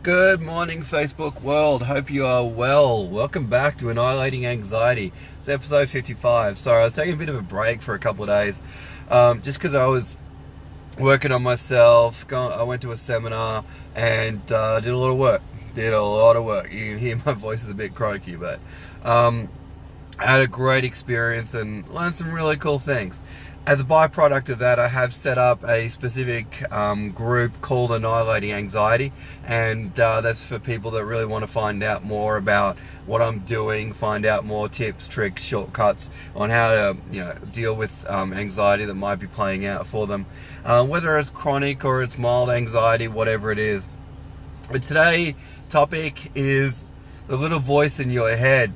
Good morning, Facebook world. Hope you are well. Welcome back to Annihilating Anxiety. It's episode 55. Sorry, I was taking a bit of a break for a couple of days, just because I was working on myself. I went to a seminar and did a lot of work. You can hear my voice is a bit croaky, but I had a great experience and learned some really cool things. As a byproduct of that, I have set up a specific group called Annihilating Anxiety, and that's for people that really want to find out more about what I'm doing, find out more tips, tricks, shortcuts on how to deal with anxiety that might be playing out for them, whether it's chronic or it's mild anxiety, whatever it is. But today's topic is the little voice in your head.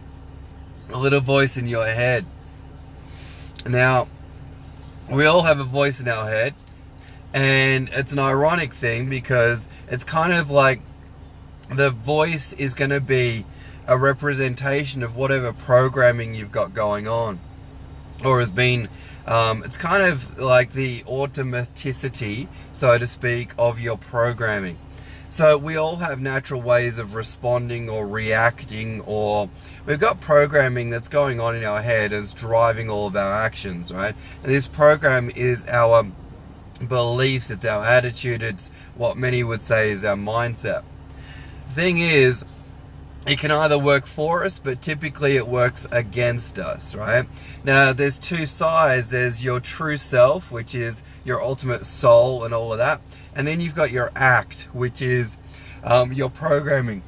A little voice in your head. Now, we all have a voice in our head, and it's an ironic thing because it's kind of like the voice is going to be a representation of whatever programming you've got going on, or has been. It's kind of like the automaticity, so to speak, of your programming. So we all have natural ways of responding or reacting, or we've got programming that's going on in our head and it's driving all of our actions, right? And this program is our beliefs, it's our attitude, it's what many would say is our mindset. Thing is, it can either work for us, but typically it works against us, right? Now, there's two sides. There's your true self, which is your ultimate soul and all of that. And then you've got your act, which is your programming,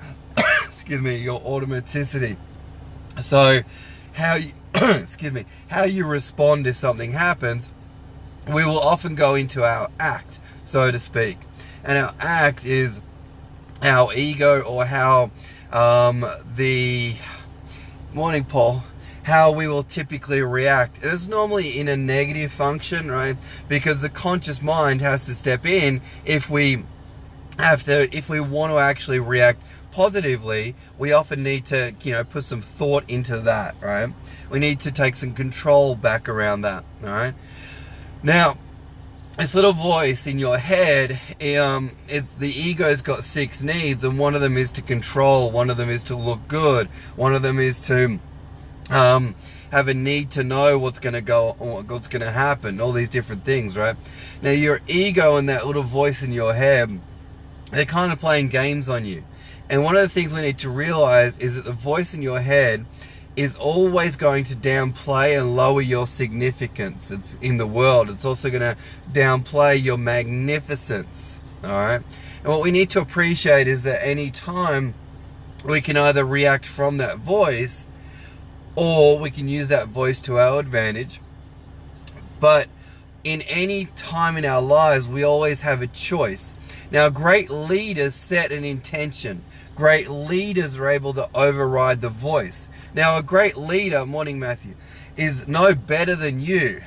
your automaticity. So how you, how you respond if something happens, we will often go into our act, so to speak. And our act is our ego, or how the morning Paul, how we will typically react. It is normally in a negative function, right? Because the conscious mind has to step in if we want to actually react positively. We often need to, put some thought into that, right? We need to take some control back around that, all right? Now, this little voice in your head, the ego's got 6 needs, and one of them is to control, one of them is to look good, one of them is to have a need to know what's going to happen, all these different things, right? Now, your ego and that little voice in your head, they're kind of playing games on you. And one of the things we need to realize is that the voice in your head is always going to downplay and lower your significance. It's in the world. It's also going to downplay your magnificence. All right. And what we need to appreciate is that any time we can either react from that voice, or we can use that voice to our advantage. But in any time in our lives, we always have a choice. Now, great leaders set an intention. Great leaders are able to override the voice. Now, a great leader, morning Matthew, is no better than you.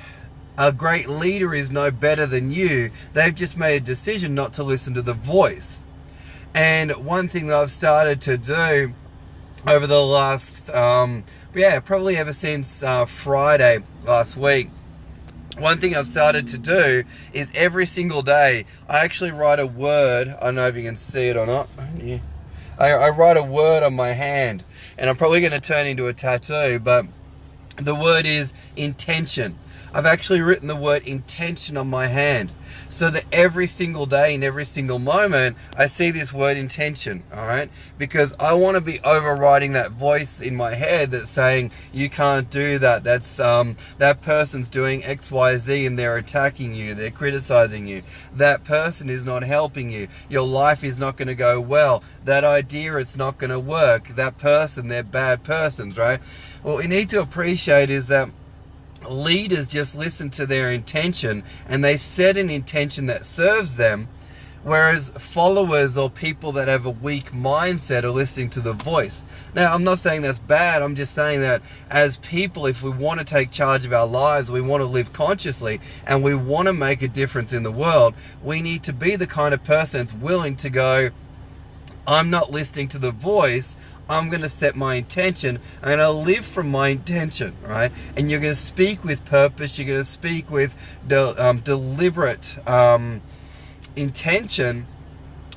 A great leader is no better than you. They've just made a decision not to listen to the voice. And one thing that I've started to do over the last, probably ever since Friday last week, one thing I've started to do is every single day, I actually write a word. I don't know if you can see it or not. Yeah. I write a word on my hand, and I'm probably going to turn into a tattoo, but the word is intention. I've actually written the word intention on my hand, so that every single day and every single moment I see this word intention, all right? Because I want to be overriding that voice in my head that's saying, you can't do that. That's that person's doing X, Y, Z, and they're attacking you. They're criticizing you. That person is not helping you. Your life is not going to go well. That idea, it's not going to work. That person, they're bad persons, right? What we need to appreciate is that leaders just listen to their intention, and they set an intention that serves them, whereas followers or people that have a weak mindset are listening to the voice. Now, I'm not saying that's bad. I'm just saying that as people, if we want to take charge of our lives, we want to live consciously, and we want to make a difference in the world, we need to be the kind of person that's willing to go, I'm not listening to the voice. I'm going to set my intention. I'm going to live from my intention, right? And you're going to speak with purpose. You're going to speak with deliberate intention.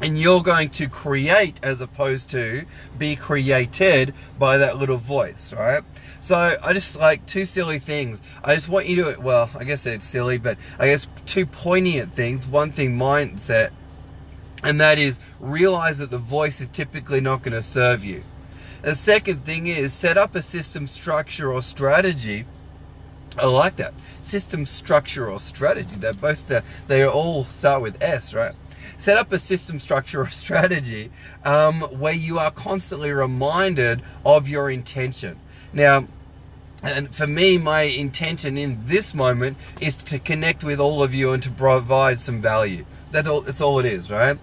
And you're going to create as opposed to be created by that little voice, right? So I just like two silly things. I just want you to, well, I guess it's silly, but I guess two poignant things. One thing, mindset, and that is realize that the voice is typically not going to serve you. The second thing is set up a system, structure, or strategy. I like that. System, structure, or strategy. They all start with S, right? Set up a system, structure, or strategy where you are constantly reminded of your intention. Now, and for me, my intention in this moment is to connect with all of you and to provide some value. That's all it is, right?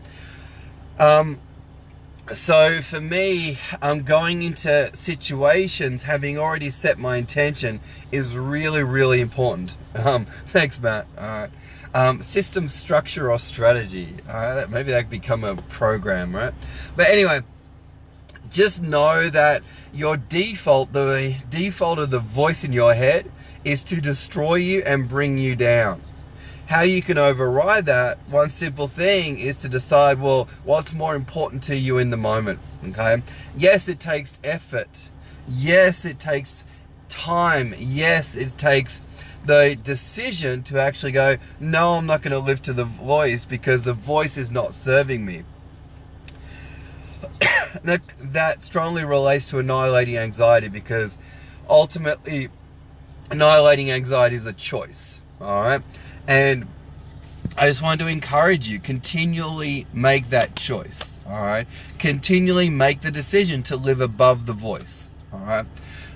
So for me, going into situations, having already set my intention is really, really important. Thanks, Matt. All right. System, structure, or strategy. Maybe that could become a program, right? But anyway, just know that your default, the default of the voice in your head, is to destroy you and bring you down. How you can override that, one simple thing is to decide, well, what's more important to you in the moment, okay? Yes, it takes effort. Yes, it takes time. Yes, it takes the decision to actually go, no, I'm not going to live to the voice because the voice is not serving me. That strongly relates to annihilating anxiety, because ultimately annihilating anxiety is a choice, all right? And I just wanted to encourage you, continually make that choice, all right? Continually make the decision to live above the voice, all right?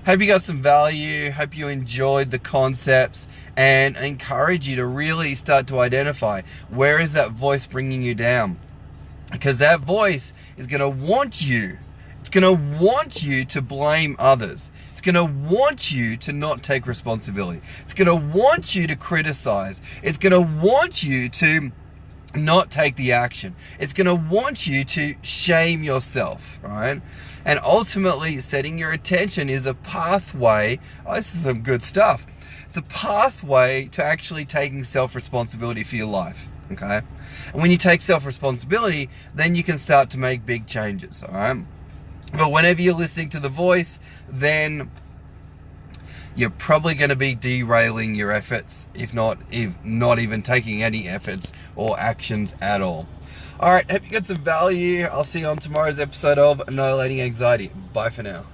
Hope you got some value. Hope you enjoyed the concepts, and I encourage you to really start to identify where is that voice bringing you down, because that voice is going to want you. It's going to want you to blame others. It's going to want you to not take responsibility. It's going to want you to criticize. It's going to want you to not take the action. It's going to want you to shame yourself, right? And ultimately, setting your attention is a pathway. Oh, this is some good stuff. It's a pathway to actually taking self-responsibility for your life, okay? And when you take self-responsibility, then you can start to make big changes, all right? But whenever you're listening to the voice, then you're probably going to be derailing your efforts, if not even taking any efforts or actions at all. All right, hope you got some value. I'll see you on tomorrow's episode of Annihilating Anxiety. Bye for now.